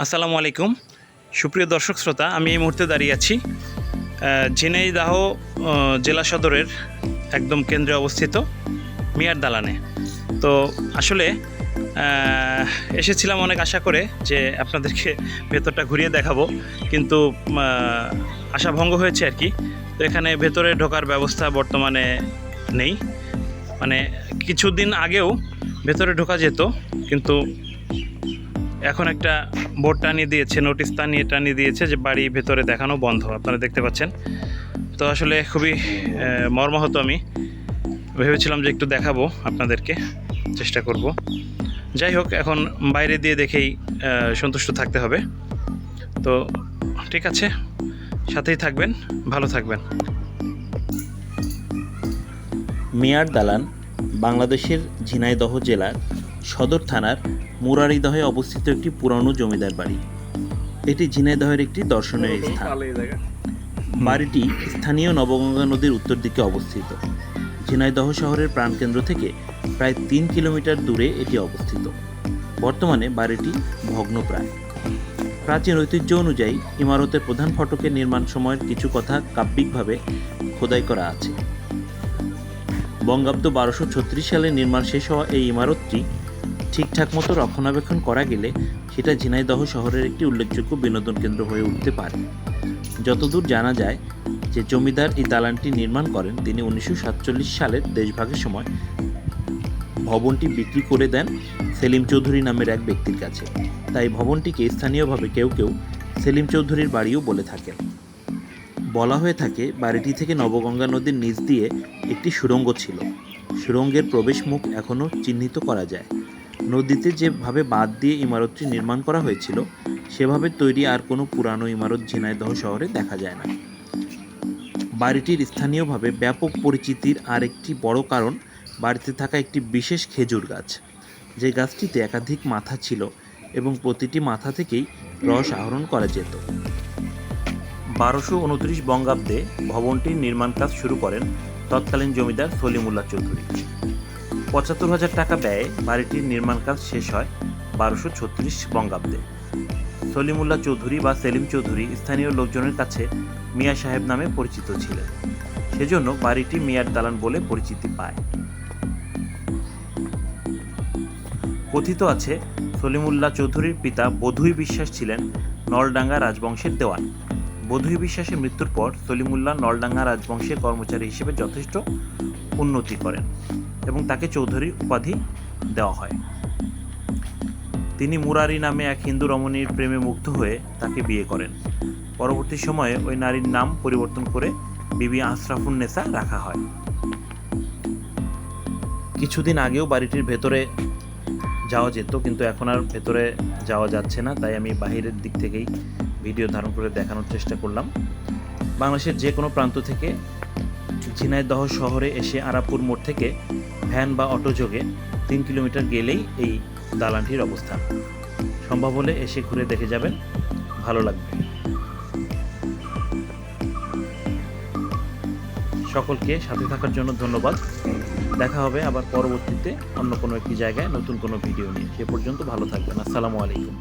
আসসালামু আলাইকুম সুপ্রিয় দর্শক শ্রোতা, আমি এই মুহূর্তে দাঁড়িয়ে আছি ঝিনাইদহ জেলা সদরের একদম কেন্দ্রে অবস্থিত মিয়ার দালানে। তো আসলে এসেছিলাম অনেক আশা করে যে আপনাদেরকে ভেতরটা ঘুরিয়ে দেখাবো, কিন্তু আশাভঙ্গ হয়েছে আর কি। তো এখানে ভেতরে ঢোকার ব্যবস্থা বর্তমানে নেই, মানে কিছুদিন আগেও ভেতরে ঢোকা যেত, কিন্তু এখন একটা বোর্ড টানিয়ে দিয়েছে, নোটিশ টানিয়ে দিয়েছে যে বাড়ি ভেতরে দেখানো বন্ধ। আপনারা দেখতে পাচ্ছেন। তো আসলে খুবই মর্মাহত। আমি ভেবেছিলাম যে একটু দেখাবো আপনাদেরকে, চেষ্টা করব। যাই হোক, এখন বাইরে দিয়ে দেখেই সন্তুষ্ট থাকতে হবে। তো ঠিক আছে, সাথেই থাকবেন, ভালো থাকবেন। মিয়ার দালান বাংলাদেশের ঝিনাইদহ জেলার সদর থানার মুরারীদহে অবস্থিত একটি পুরানো জমিদার বাড়ি। এটি ঝিনাইদহের একটি দর্শনীয় স্থান। বাড়িটি স্থানীয় নবগঙ্গা নদীর উত্তর দিকে অবস্থিত। ঝিনাইদহ শহরের প্রাণকেন্দ্র থেকে প্রায় 3 কিলোমিটার দূরে এটি অবস্থিত। বর্তমানে বাড়িটি ভগ্নপ্রায়। প্রাচীন ঐতিহ্য অনুযায়ী ইমারতের প্রধান ফটকের নির্মাণ সময়ের কিছু কথা কাব্যিকভাবে খোদাই করা আছে। বঙ্গাব্দ 1236 সালে নির্মাণ শেষ হওয়া এই ইমারতটি ঠিকঠাক মতো রক্ষণাবেক্ষণ করা গেলে সেটা ঝিনাইদহ শহরের একটি উল্লেখযোগ্য বিনোদন কেন্দ্র হয়ে উঠতে পারে। যতদূর জানা যায় যে জমিদার এই দালানটি নির্মাণ করেন তিনি 1947 সালের দেশভাগের সময় ভবনটি বিক্রি করে দেন সেলিম চৌধুরী নামের এক ব্যক্তির কাছে। তাই ভবনটিকে স্থানীয়ভাবে কেউ কেউ সেলিম চৌধুরীর বাড়িও বলে থাকেন। বলা হয়ে থাকে বাড়িটি থেকে নবগঙ্গা নদীর নিচ দিয়ে একটি সুড়ঙ্গ ছিল। সুড়ঙ্গের প্রবেশ মুখ এখনও চিহ্নিত করা যায়। নদীতে যেভাবে বাঁধ দিয়ে ইমারতটি নির্মাণ করা হয়েছিল সেভাবে তৈরি আর কোনো পুরানো ইমারত ঝিনাইদহ শহরে দেখা যায় না। বাড়িটির স্থানীয়ভাবে ব্যাপক পরিচিতির আর একটি বড় কারণ বাড়িতে থাকা একটি বিশেষ খেজুর গাছ, যে গাছটিতে একাধিক মাথা ছিল এবং প্রতিটি মাথা থেকেই রস আহরণ করা যেত। 1229 বঙ্গাব্দে ভবনটির নির্মাণ কাজ শুরু করেন তৎকালীন জমিদার সলিমুল্লাহ চৌধুরী। 75,000 টাকা ব্যয়ে বাড়িটির নির্মাণ কাজ শেষ হয় 1236 বঙ্গাব্দে। সলিমুল্লাহ চৌধুরী বা সেলিম চৌধুরী স্থানীয় লোকজনের কাছে মিয়া সাহেব নামে পরিচিত ছিলেন। সেজন্য বাড়িটি মিয়ার দালান বলে পরিচিতি পায়। কথিত আছে সলিমুল্লাহ চৌধুরীর পিতা বধুই বিশ্বাস ছিলেন নলডাঙ্গা রাজবংশের দেওয়ান। বধুই বিশ্বাসের মৃত্যুর পর সলিমুল্লাহ নলডাঙ্গা রাজবংশের কর্মচারী হিসেবে যথেষ্ট উন্নতি করেন এবং তাকে চৌধুরী উপাধি দেওয়া হয়। তিনি মুরারি নামে এক হিন্দু রমণীর প্রেমে মুগ্ধ হয়ে তাকে বিয়ে করেন। পরবর্তী সময়ে ওই নারীর নাম পরিবর্তন করে বিবি আশরাফুন্নেসা রাখা হয়। কিছুদিন আগেও বাড়িটির ভেতরে যাওয়া যেত, কিন্তু এখন আর ভেতরে যাওয়া যাচ্ছে না। তাই আমি বাহিরের দিক থেকেই ভিডিও ধারণ করে দেখানোর চেষ্টা করলাম। বাংলাদেশের যে কোনো প্রান্ত থেকে ঝিনাইদহ শহরে এসে আরাপুর মোড় থেকে ভ্যান বা অটোযোগে 3 কিলোমিটার গেলেই এই দালানটির অবস্থান। সম্ভব হলে এসে ঘুরে দেখে যাবেন, ভালো লাগবে। সকলকে সাথে থাকার জন্য ধন্যবাদ। দেখা হবে আবার পরবর্তীতে অন্য কোনো একটি জায়গায় নতুন কোনো ভিডিও নিয়ে। সে পর্যন্ত ভালো থাকবেন। আসসালামু আলাইকুম।